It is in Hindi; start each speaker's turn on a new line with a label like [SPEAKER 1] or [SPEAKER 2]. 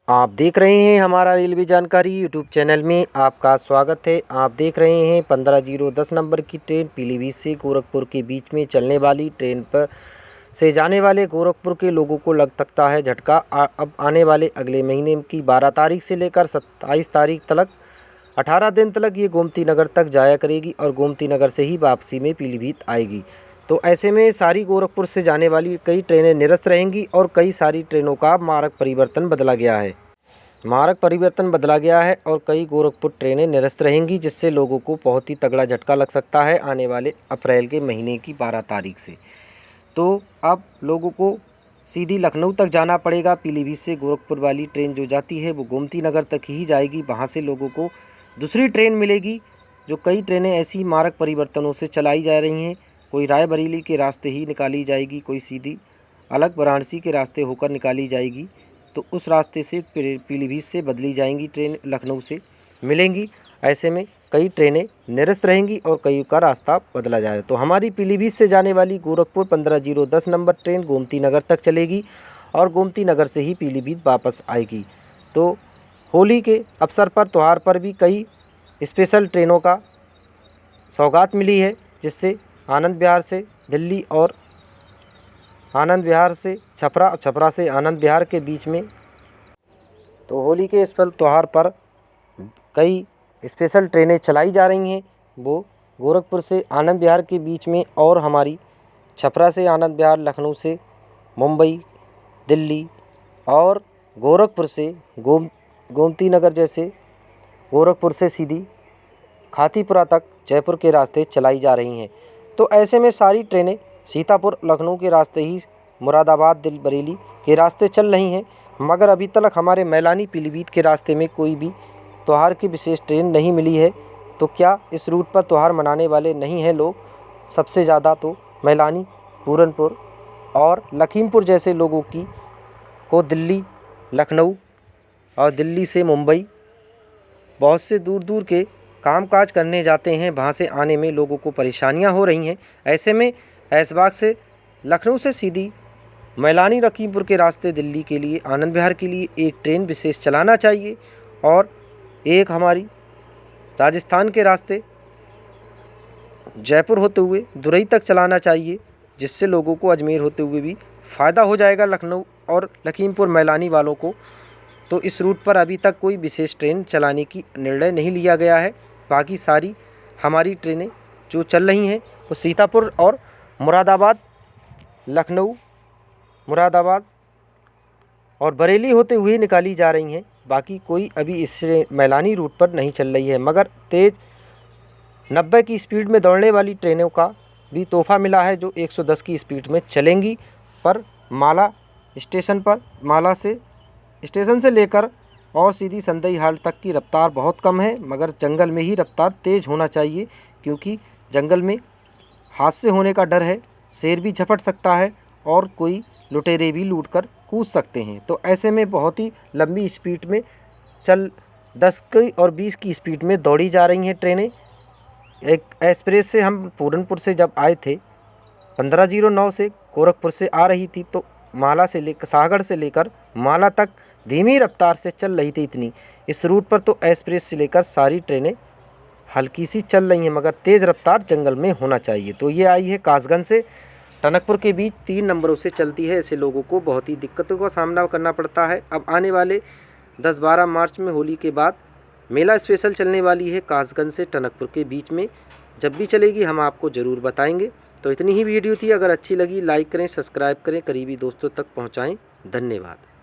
[SPEAKER 1] आप देख रहे हैं हमारा रेलवे जानकारी यूट्यूब चैनल में आपका स्वागत है। आप देख रहे हैं 15:10 नंबर की ट्रेन पीलीभीत से गोरखपुर के बीच में चलने वाली ट्रेन पर से जाने वाले गोरखपुर के लोगों को लग सकता है झटका। अब आने वाले अगले महीने की 12 तारीख से लेकर 27 तारीख तक 18 दिन तक ये गोमती नगर तक जाया करेगी और गोमती नगर से ही वापसी में पीलीभीत आएगी। तो ऐसे में सारी गोरखपुर से जाने वाली कई ट्रेनें निरस्त रहेंगी और कई सारी ट्रेनों का मार्ग परिवर्तन बदला गया है। और कई गोरखपुर ट्रेनें निरस्त रहेंगी, जिससे लोगों को बहुत ही तगड़ा झटका लग सकता है आने वाले अप्रैल के महीने की 12 तारीख से। तो अब लोगों को सीधी लखनऊ तक जाना पड़ेगा। पीलीभीत से गोरखपुर वाली ट्रेन जो जाती है वो गोमती नगर तक ही जाएगी। वहाँ से लोगों को दूसरी ट्रेन मिलेगी। जो कई ट्रेनें ऐसी मार्ग परिवर्तनों से चलाई जा रही हैं, कोई रायबरेली के रास्ते ही निकाली जाएगी, कोई सीधी अलग वाराणसी के रास्ते होकर निकाली जाएगी। तो उस रास्ते से पीलीभीत से बदली जाएंगी ट्रेन, लखनऊ से मिलेंगी। ऐसे में कई ट्रेनें निरस्त रहेंगी और कई का रास्ता बदला जाएगा। तो हमारी पीलीभीत से जाने वाली गोरखपुर 15:10 नंबर ट्रेन गोमती नगर तक चलेगी और गोमती नगर से ही पीलीभीत वापस आएगी। तो होली के अवसर पर, त्यौहार पर भी कई स्पेशल ट्रेनों का सौगात मिली है, जिससे आनंद विहार से दिल्ली और आनंद विहार से छपरा, छपरा से आनंद विहार के बीच में। तो होली के स्पेशल त्यौहार पर कई स्पेशल ट्रेनें चलाई जा रही हैं। वो गोरखपुर से आनंद विहार के बीच में और हमारी छपरा से आनंद विहार, लखनऊ से मुंबई, दिल्ली और गोरखपुर से गोमती नगर, जैसे गोरखपुर से सीधी खातीपुरा तक जयपुर के रास्ते चलाई जा रही हैं। तो ऐसे में सारी ट्रेनें सीतापुर, लखनऊ के रास्ते ही मुरादाबाद, दिल बरेली के रास्ते चल रही हैं। मगर अभी तक हमारे मैलानी पीलीभीत के रास्ते में कोई भी त्यौहार की विशेष ट्रेन नहीं मिली है। तो क्या इस रूट पर त्यौहार मनाने वाले नहीं हैं लोग? सबसे ज़्यादा तो मैलानी, पूरनपुर और लखीमपुर जैसे लोगों को दिल्ली, लखनऊ और दिल्ली से मुंबई बहुत से दूर दूर के कामकाज करने जाते हैं। वहाँ से आने में लोगों को परेशानियाँ हो रही हैं। ऐसे में ऐशबाग से, लखनऊ से सीधी मैलानी, लखीमपुर के रास्ते दिल्ली के लिए, आनंद विहार के लिए एक ट्रेन विशेष चलाना चाहिए और एक हमारी राजस्थान के रास्ते जयपुर होते हुए दुरई तक चलाना चाहिए, जिससे लोगों को अजमेर होते हुए भी फ़ायदा हो जाएगा लखनऊ और लखीमपुर मैलानी वालों को। तो इस रूट पर अभी तक कोई विशेष ट्रेन चलाने की निर्णय नहीं लिया गया है। बाकी सारी हमारी ट्रेनें जो चल रही हैं वो सीतापुर और मुरादाबाद, लखनऊ, मुरादाबाद और बरेली होते हुए निकाली जा रही हैं। बाकी कोई अभी इस मैलानी रूट पर नहीं चल रही है। मगर तेज़ 90 की स्पीड में दौड़ने वाली ट्रेनों का भी तोहफ़ा मिला है, जो 110 की स्पीड में चलेंगी। पर माला स्टेशन से लेकर और सीधी संदई हाल तक की रफ्तार बहुत कम है। मगर जंगल में ही रफ्तार तेज़ होना चाहिए, क्योंकि जंगल में हादसे होने का डर है। शेर भी झपट सकता है और कोई लुटेरे भी लूट कर कूद सकते हैं। तो ऐसे में बहुत ही लंबी स्पीड में 10 की और 20 की स्पीड में दौड़ी जा रही हैं ट्रेनें। एक एक्सप्रेस से हम पूरनपुर से जब आए थे, 15:09 से गोरखपुर से आ रही थी, तो सागर से लेकर माला तक धीमी रफ्तार से चल रही थी इतनी। इस रूट पर तो एक्सप्रेस से लेकर सारी ट्रेनें हल्की सी चल रही हैं, मगर तेज़ रफ्तार जंगल में होना चाहिए। तो ये आई है कासगंज से टनकपुर के बीच 3 नंबरों से चलती है। ऐसे लोगों को बहुत ही दिक्कतों का सामना करना पड़ता है। अब आने वाले 10-12 मार्च में होली के बाद मेला स्पेशल चलने वाली है कासगंज से टनकपुर के बीच में। जब भी चलेगी हम आपको ज़रूर बताएंगे। तो इतनी ही वीडियो थी। अगर अच्छी लगी लाइक करें, सब्सक्राइब करें, करीबी दोस्तों तक पहुँचाएँ। धन्यवाद।